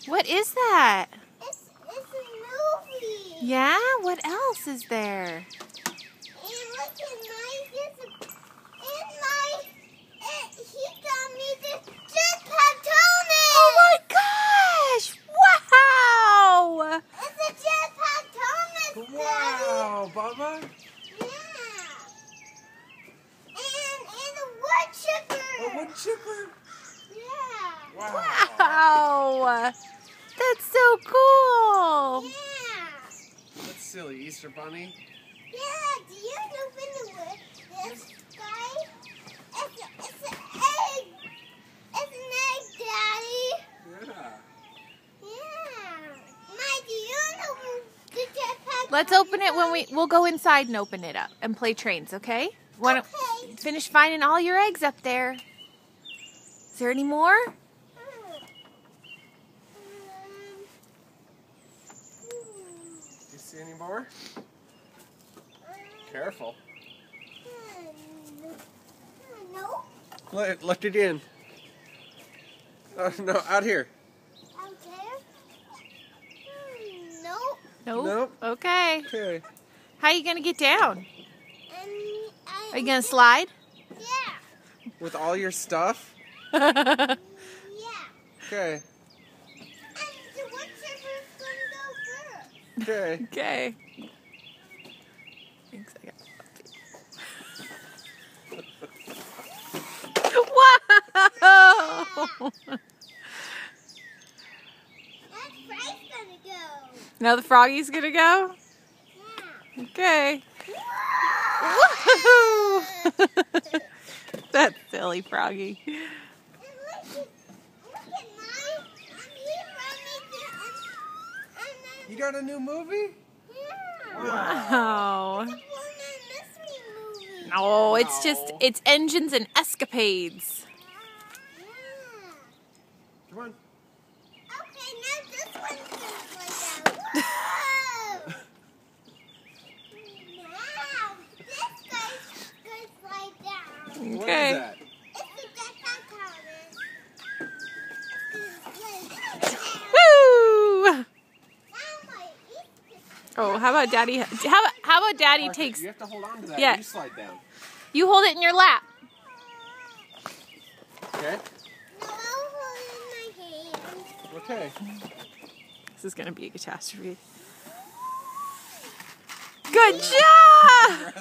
What is that? It's a movie. Yeah? What else is there? He got me the jetpack Thomas. Oh my gosh! Wow! It's a jetpack Thomas. Wow, Bubba. Yeah. And a wood chipper. A wood chipper? Yeah. Wow. Wow! That's so cool! Yeah. That's silly, Easter Bunny. Yeah. Do you open the wood? This guy? It's an egg. It's an egg, Daddy. Yeah. Yeah. Mike, do you know the jetpack? Let's open it when we'll go inside and open it up and play trains, okay? Want to Okay. finish finding all your eggs up there? Is there any more? Do you see any more? Careful. No. Let it in. No, out here. Out there? Nope. Nope. Nope. Okay. Okay. How are you going to get down? Are you going to Yeah. slide? With all your stuff? Yeah. Okay. And the wood chipper's gonna go first. Okay. Okay. Thanks, I got Wow! That's Frank's gonna go. Now the froggy's gonna go? Yeah. Okay. Woo! Woohoo! That's silly, Froggy. And look at mine. And he brought me to, You got a new movie? yeah. Wow. It's a Won't Miss Me movie. No, it's just, No. it's engines and escapades. Yeah. Come on. Okay, now this one's gonna slide down. Whoa! Now this guy's gonna slide down. What Okay. is that? It's a jetpack Thomas. It's gonna slide down. Woo! Now my Easter. Oh, how about Daddy? How about Daddy Arthur, takes? You have to hold on to that. Yeah. You slide down. You hold it in your lap. Okay. No, I'll hold it in my hand. Okay. This is gonna be a catastrophe. Good job!